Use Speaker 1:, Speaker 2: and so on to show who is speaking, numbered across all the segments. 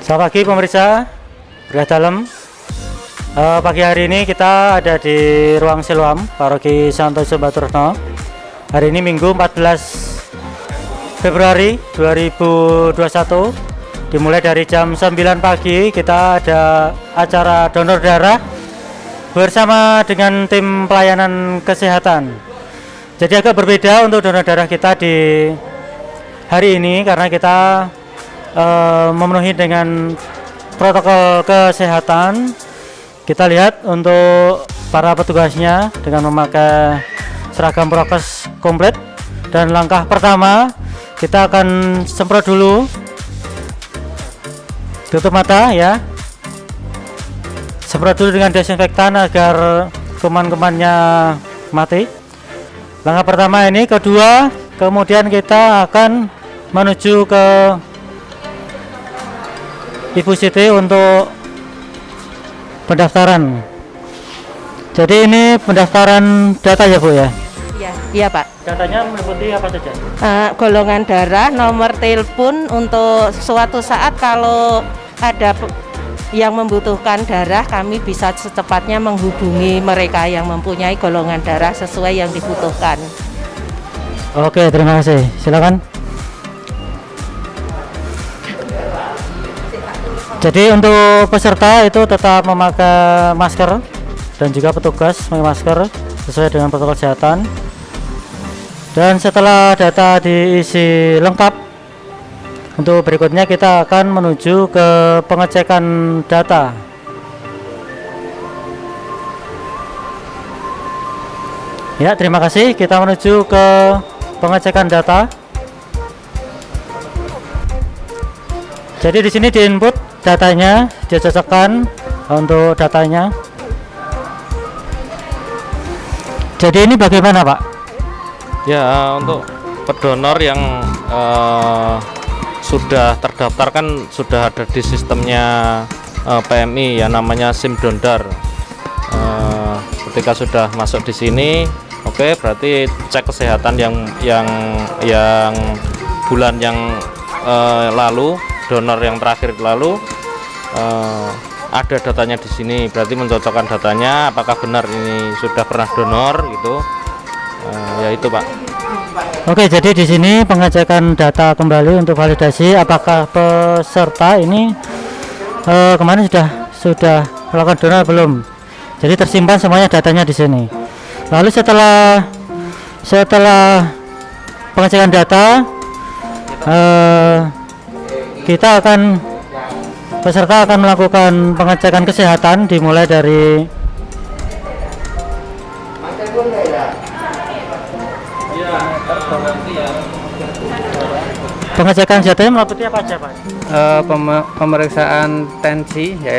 Speaker 1: Selamat pagi pemirsa Berkah Dalam. Pagi hari ini kita ada di ruang Siloam Paroki Santo Sumbaturno. Hari ini Minggu 14 Februari 2021. Dimulai dari jam 9 pagi kita ada acara donor darah bersama dengan tim pelayanan kesehatan. Jadi agak berbeda untuk donor darah kita di hari ini karena kita memenuhi dengan protokol kesehatan. Kita lihat untuk para petugasnya dengan memakai seragam prokes komplit. Dan langkah pertama kita akan semprot dulu, tutup mata ya, semprot dulu dengan desinfektan agar kuman-kumannya mati. Langkah pertama ini. Kedua, kemudian kita akan menuju ke Ibu Siti untuk pendaftaran. Jadi ini pendaftaran data ya Bu ya?
Speaker 2: Iya Pak.
Speaker 1: Datanya meliputi apa saja?
Speaker 2: Golongan darah, nomor telepon untuk suatu saat kalau ada yang membutuhkan darah, kami bisa secepatnya menghubungi mereka yang mempunyai golongan darah sesuai yang dibutuhkan.
Speaker 1: Oke, terima kasih. Silakan. Jadi untuk peserta itu tetap memakai masker dan juga petugas memakai masker sesuai dengan protokol kesehatan. Dan setelah data diisi lengkap, untuk berikutnya kita akan menuju ke pengecekan data. Ya, terima kasih. Kita menuju ke pengecekan data. Jadi di sini diinput datanya, dicocokkan untuk datanya. Jadi ini bagaimana Pak?
Speaker 3: Ya, untuk pendonor yang sudah terdaftar kan sudah ada di sistemnya PMI ya, namanya SIM Donor. Ketika sudah masuk di sini, oke, berarti cek kesehatan yang bulan yang lalu, donor yang terakhir lalu, ada datanya di sini. Berarti mencocokkan datanya apakah benar ini sudah pernah donor gitu. Ya itu Pak.
Speaker 1: Oke, jadi di sini pengecekan data kembali untuk validasi apakah peserta ini kemarin sudah melakukan donor belum. Jadi tersimpan semuanya datanya di sini. Lalu setelah pengecekan data, peserta akan melakukan pengecekan kesehatan dimulai dari pengecekan senjatanya meliputi apa aja Pak?
Speaker 4: Pemeriksaan tensi ya,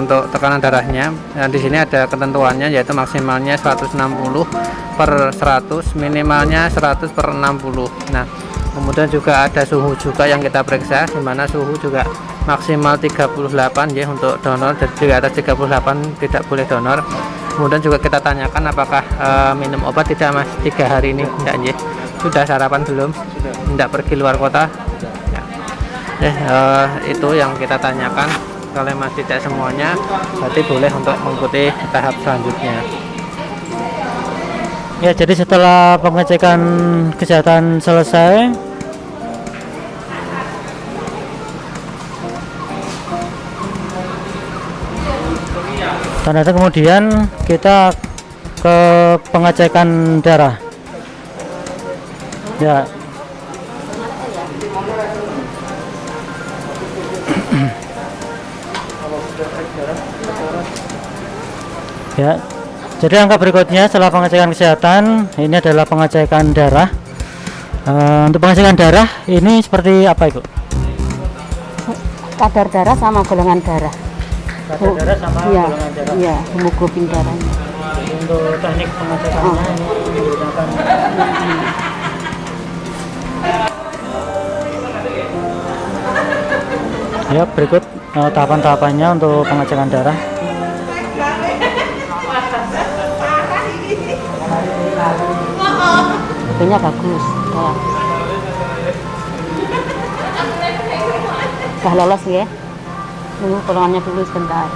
Speaker 4: untuk tekanan darahnya. Nah, di sini ada ketentuannya yaitu maksimalnya 160/100, minimalnya 100/60. Nah, kemudian juga ada suhu juga yang kita periksa, di mana suhu juga maksimal 38 ya untuk donor, dan di atas 38 tidak boleh donor. Kemudian juga kita tanyakan apakah minum obat tidak Mas 3 hari ini? Enggak ya. Sudah sarapan belum? Tidak pergi luar kota? Itu yang kita tanyakan. Kalau masih tidak semuanya, berarti boleh untuk mengikuti tahap selanjutnya.
Speaker 1: Ya, jadi setelah pengecekan kesehatan selesai, ternyata kemudian kita ke pengecekan darah. Ya. Ya. Jadi angka berikutnya setelah pengecekan kesehatan, ini adalah pengecekan darah. Untuk pengecekan darah ini seperti apa Ibu?
Speaker 5: Kadar darah sama golongan darah.
Speaker 1: Kadar darah sama golongan darah.
Speaker 5: Iya, hemoglobin darahnya.
Speaker 1: Untuk teknik pengecekannya ini menggunakan ya, berikut tahapan-tahapannya untuk pengecekan darah.
Speaker 5: HP-nya bagus. Udah lolos ya? Tunggu golongannya dulu sebentar.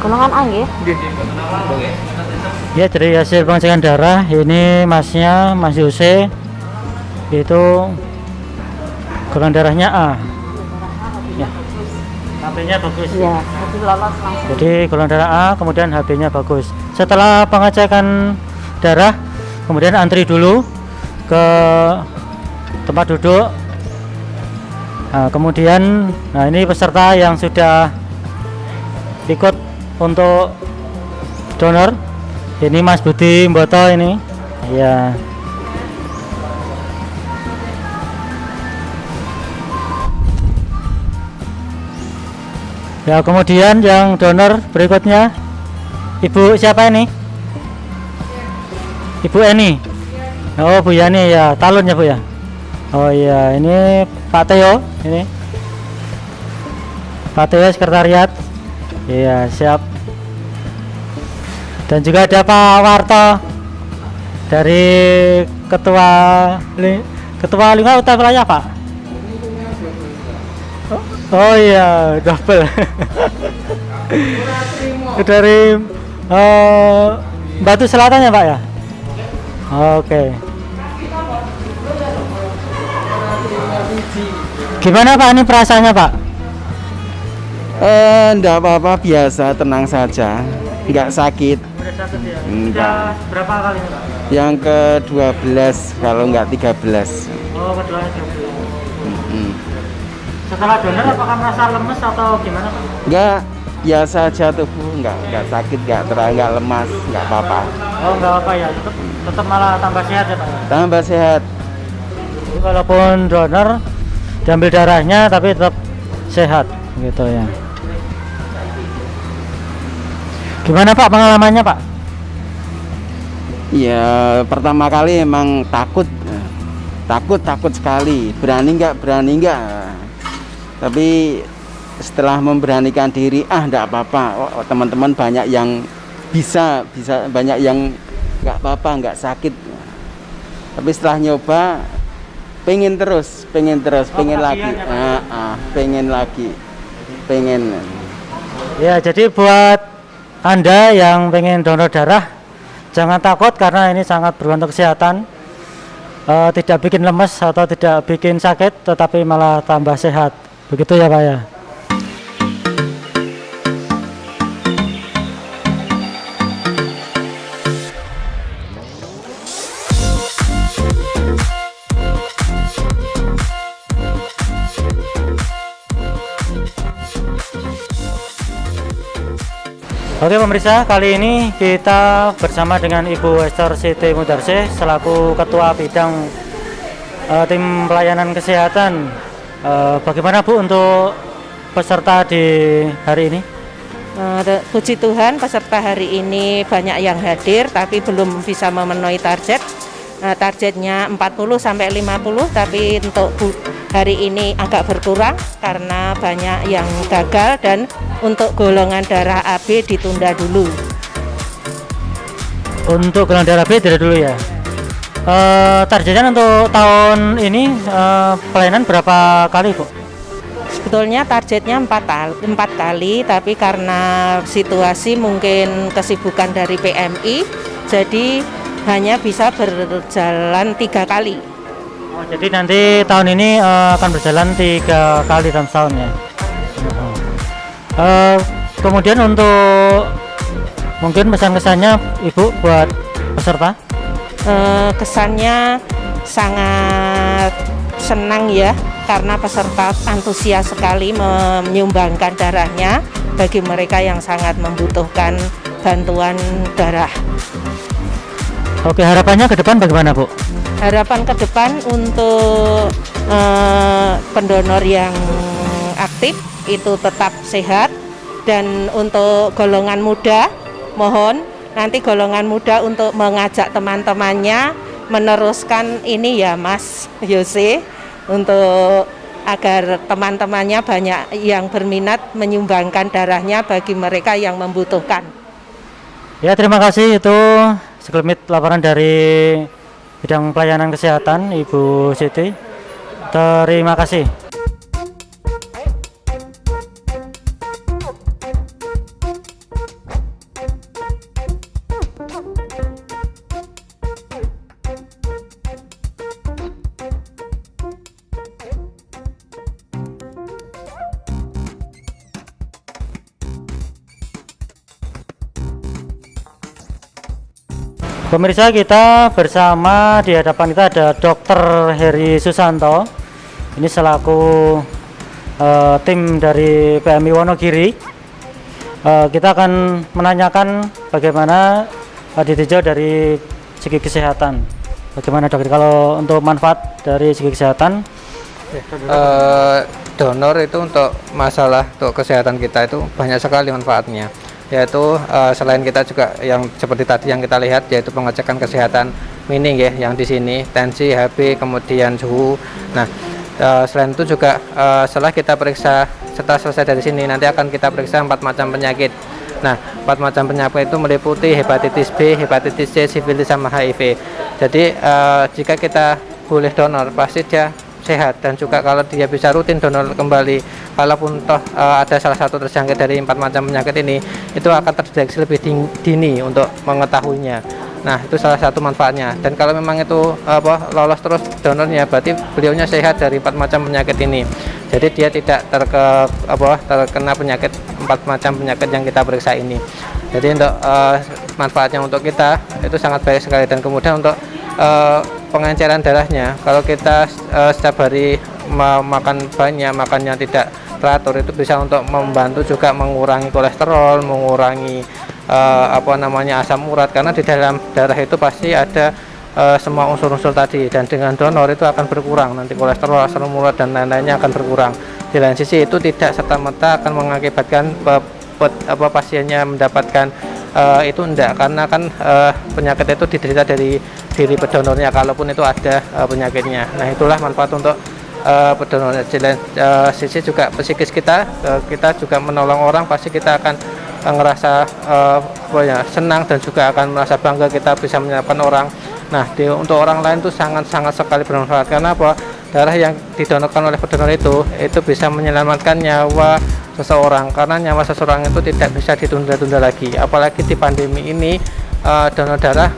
Speaker 5: Golongan A nggih?
Speaker 1: Ya, dari hasil pengecekan darah ini masnya Mas Yose itu golongan darahnya A. Ya. HB-nya bagus.
Speaker 5: Iya, jadi lolos langsung.
Speaker 1: Jadi golongan darah A, kemudian HB-nya bagus. Setelah pengecekan darah, kemudian antri dulu ke tempat duduk. Nah, kemudian, nah ini peserta yang sudah ikut untuk donor. Ini Mas Budi Mboto ini. Ya. Ya, kemudian yang donor berikutnya Ibu siapa ini? Ibu Eni. Oh, Bu Yani ya, talun ya Bu ya. Oh iya, ini Pak Teo ini. Pak Teo sekretariat. Iya, siap. Dan juga ada Pak Warto dari Ketua Lingkungan Utara Wilayah, Pak. Oh iya, double. Dari Batu Selatan ya, Pak ya? Oke. Gimana Pak ini perasaannya, Pak?
Speaker 6: Enggak apa-apa, biasa, tenang saja. Enggak sakit. Enggak.
Speaker 1: Berapa kali ini, Pak?
Speaker 6: Yang ke-12 kalau enggak 13.
Speaker 1: Oh, kedua 13. Setelah donor apakah merasa lemes atau gimana, Pak?
Speaker 6: Enggak, biasa aja tubuh, enggak sakit, enggak lemas, enggak apa-apa.
Speaker 1: Oh, enggak apa ya. Tetap malah tambah sehat ya, Pak.
Speaker 6: Tambah sehat.
Speaker 1: Jadi walaupun donor diambil darahnya tapi tetap sehat gitu ya. Gimana Pak pengalamannya, Pak?
Speaker 6: Ya, pertama kali emang takut sekali. Berani enggak. Tapi setelah memberanikan diri, enggak apa-apa. Oh, teman-teman banyak yang bisa banyak yang enggak apa-apa, enggak sakit. Tapi setelah nyoba pengen lagi.
Speaker 1: Ya, jadi buat Anda yang pengen donor darah, jangan takut karena ini sangat bergantung kesehatan. Tidak bikin lemes atau tidak bikin sakit, tetapi malah tambah sehat. Begitu ya Pak ya. Oke pemirsa, kali ini kita bersama dengan Ibu Esther Siti Mudarse selaku Ketua Bidang Tim Pelayanan Kesehatan. Bagaimana Bu untuk peserta di hari ini?
Speaker 2: Puji Tuhan peserta hari ini banyak yang hadir tapi belum bisa memenuhi target. Targetnya 40 sampai 50 tapi untuk hari ini agak berkurang karena banyak yang gagal dan untuk golongan darah AB ditunda dulu.
Speaker 1: Untuk golongan darah B tidak dulu ya. Targetnya untuk tahun ini pelayanan berapa kali Bu?
Speaker 2: Sebetulnya targetnya 4 kali tapi karena situasi mungkin kesibukan dari PMI jadi hanya bisa berjalan 3 kali.
Speaker 1: Oh, jadi nanti tahun ini akan berjalan 3 kali dalam setahun ya. Kemudian untuk mungkin pesan-kesannya Ibu buat peserta?
Speaker 2: Kesannya sangat senang ya karena peserta antusias sekali menyumbangkan darahnya bagi mereka yang sangat membutuhkan bantuan darah.
Speaker 1: Oke, harapannya ke depan bagaimana Bu?
Speaker 2: Harapan ke depan untuk pendonor yang aktif itu tetap sehat dan untuk golongan muda mohon nanti golongan muda untuk mengajak teman-temannya meneruskan ini ya Mas Yose untuk agar teman-temannya banyak yang berminat menyumbangkan darahnya bagi mereka yang membutuhkan.
Speaker 1: Ya, terima kasih. Itu sekelumit laporan dari bidang pelayanan kesehatan Ibu Siti. Terima kasih. Pemirsa, kita bersama di hadapan kita ada Dr. Heri Susanto. Ini selaku tim dari PMI Wonogiri. Kita akan menanyakan bagaimana ditinjau dari segi kesehatan. Bagaimana dokter kalau untuk manfaat dari segi kesehatan?
Speaker 4: Donor itu untuk masalah untuk kesehatan kita itu banyak sekali manfaatnya. Yaitu selain kita juga yang seperti tadi yang kita lihat, yaitu pengecekan kesehatan mini ya, yang di sini tensi, HB, kemudian suhu. Nah, selain itu juga setelah kita periksa, setelah selesai dari sini nanti akan kita periksa 4 macam penyakit. Nah, 4 macam penyakit itu meliputi hepatitis B, hepatitis C, sifilis sama HIV. Jadi jika kita boleh donor pasti dia sehat, dan juga kalau dia bisa rutin donor kembali, kalaupun toh ada salah satu terjangkit dari 4 macam penyakit ini, itu akan terdeteksi lebih dini untuk mengetahuinya. Nah, itu salah satu manfaatnya. Dan kalau memang itu lolos terus donornya, berarti beliaunya sehat dari 4 macam penyakit ini. Jadi dia tidak terkena penyakit 4 macam penyakit yang kita periksa ini. Jadi untuk manfaatnya untuk kita itu sangat baik sekali. Dan kemudian untuk pengenceran darahnya, kalau kita setiap hari makan banyak, makannya tidak teratur, itu bisa untuk membantu juga mengurangi kolesterol, mengurangi asam urat, karena di dalam darah itu pasti ada semua unsur-unsur tadi, dan dengan donor itu akan berkurang nanti kolesterol, asam urat dan lain-lainnya akan berkurang. Di lain sisi itu tidak serta-merta akan mengakibatkan pasiennya mendapatkan itu enggak, karena kan penyakit itu diderita dari diri pedonornya kalaupun itu ada penyakitnya. Nah, itulah manfaat untuk pedonornya. Di lain sisi juga psikis kita juga menolong orang, pasti kita akan ngerasa senang dan juga akan merasa bangga kita bisa menyelamatkan orang. Nah, untuk orang lain itu sangat-sangat sekali bermanfaat, karena apa? Darah yang didonorkan oleh pedonor itu bisa menyelamatkan nyawa seseorang, karena nyawa seseorang itu tidak bisa ditunda-tunda lagi. Apalagi di pandemi ini, donor darah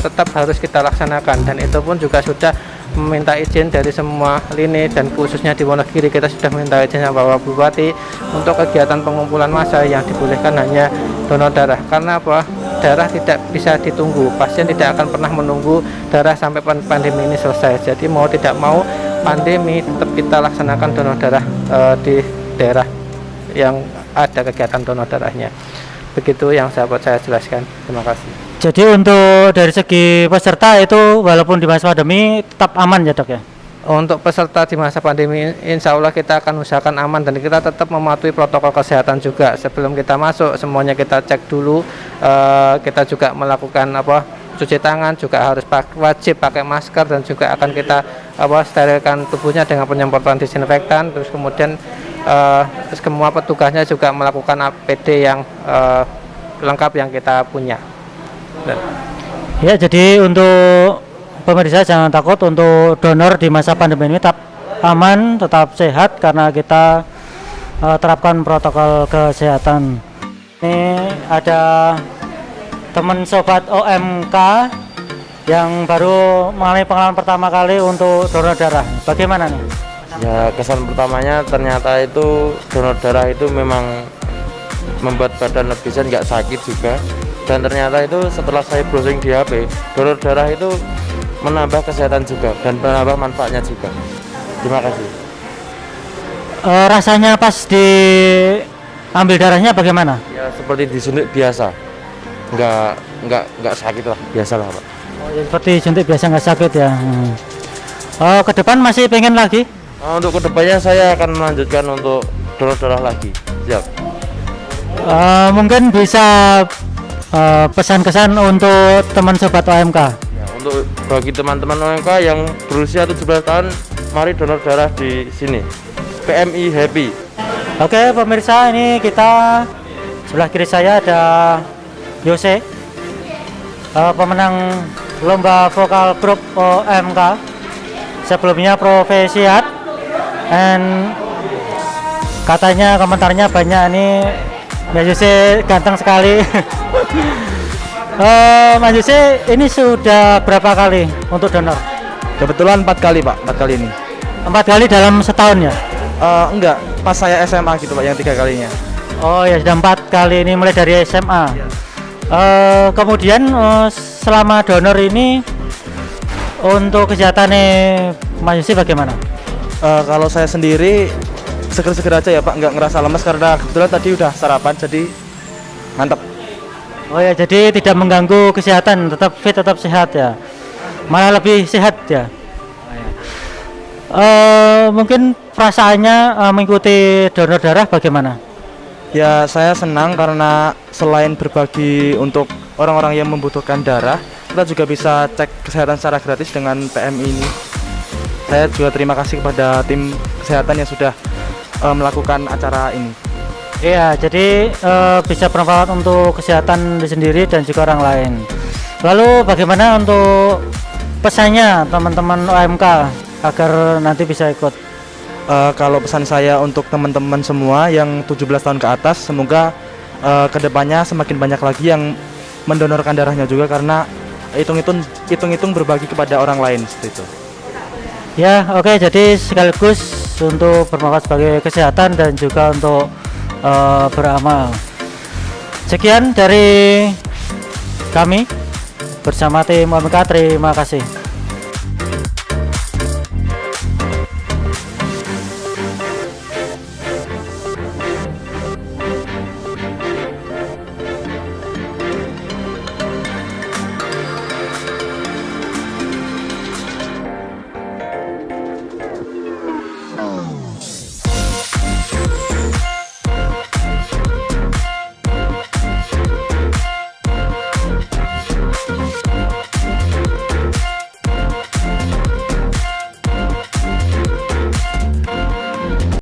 Speaker 4: tetap harus kita laksanakan, dan itu pun juga sudah meminta izin dari semua lini, dan khususnya di Wonogiri kita sudah meminta izin sama Bapak Bupati untuk kegiatan pengumpulan massa yang dibolehkan hanya donor darah. Karena apa? Darah tidak bisa ditunggu, pasien tidak akan pernah menunggu darah sampai pandemi ini selesai. Jadi mau tidak mau pandemi tetap kita laksanakan donor darah di daerah yang ada kegiatan donor darahnya. Begitu yang sahabat saya jelaskan. Terima kasih.
Speaker 1: Jadi untuk dari segi peserta itu walaupun di masa pandemi tetap aman ya dok ya?
Speaker 4: Untuk peserta di masa pandemi, insya Allah kita akan usahakan aman, dan kita tetap mematuhi protokol kesehatan juga. Sebelum kita masuk, semuanya kita cek dulu. Kita juga melakukan cuci tangan, juga harus wajib pakai masker, dan juga akan kita sterilkan tubuhnya dengan penyemprotan disinfektan. Terus kemudian semua petugasnya juga melakukan APD yang lengkap yang kita punya.
Speaker 1: Ya, jadi untuk pemirsa jangan takut untuk donor di masa pandemi ini, tetap aman, tetap sehat karena kita terapkan protokol kesehatan. Ini ada teman sobat OMK yang baru mengalami pengalaman pertama kali untuk donor darah. Bagaimana nih?
Speaker 7: Ya, kesan pertamanya ternyata itu donor darah itu memang membuat badan lebih sehat, nggak sakit juga. Dan ternyata itu setelah saya browsing di HP, donor darah itu menambah kesehatan juga dan menambah manfaatnya juga. Terima kasih.
Speaker 1: Rasanya pas diambil darahnya bagaimana?
Speaker 7: Ya seperti disuntik biasa, nggak sakit lah, biasa lah Pak.
Speaker 1: Oh, ya, seperti suntik biasa nggak sakit ya. Oh, ke depan masih pengen lagi?
Speaker 7: Untuk kedepannya saya akan melanjutkan untuk donor darah lagi. Siap.
Speaker 1: Mungkin bisa pesan-kesan untuk teman sobat OMK.
Speaker 7: Ya, untuk bagi teman-teman OMK yang berusia 17 tahun mari donor darah di sini. PMI Happy.
Speaker 1: Oke pemirsa, ini kita sebelah kiri saya ada Yose, pemenang lomba vokal grup OMK, sebelumnya Profesiat, and katanya komentarnya banyak nih. Mas Yose ganteng sekali. Mas Yose ini sudah berapa kali untuk donor?
Speaker 8: Kebetulan 4 kali Pak, 4 kali ini.
Speaker 1: 4 kali dalam setahun ya?
Speaker 8: Enggak, pas saya SMA gitu Pak, yang 3 kalinya.
Speaker 1: Oh ya, sudah 4 kali ini mulai dari SMA. Kemudian selama donor ini untuk kesehatannya Mas Yose bagaimana?
Speaker 8: Kalau saya sendiri seger-seger aja ya Pak, nggak ngerasa lemas karena kebetulan tadi udah sarapan, jadi mantap.
Speaker 1: Oh ya, jadi tidak mengganggu kesehatan, tetap fit, tetap sehat ya. Malah lebih sehat ya. Mungkin perasaannya mengikuti donor darah bagaimana?
Speaker 8: Ya saya senang karena selain berbagi untuk orang-orang yang membutuhkan darah, kita juga bisa cek kesehatan secara gratis dengan PMI ini. Saya juga terima kasih kepada tim kesehatan yang sudah melakukan acara ini.
Speaker 1: Iya, jadi bisa bermanfaat untuk kesehatan diri sendiri dan juga orang lain. Lalu bagaimana untuk pesannya teman-teman OMK agar nanti bisa ikut?
Speaker 8: Kalau pesan saya untuk teman-teman semua yang 17 tahun ke atas, semoga kedepannya semakin banyak lagi yang mendonorkan darahnya juga, karena hitung-hitung berbagi kepada orang lain seperti itu.
Speaker 1: Ya, oke, jadi sekaligus untuk bermanfaat sebagai kesehatan dan juga untuk beramal. Sekian dari kami bersama tim OMK, terima kasih.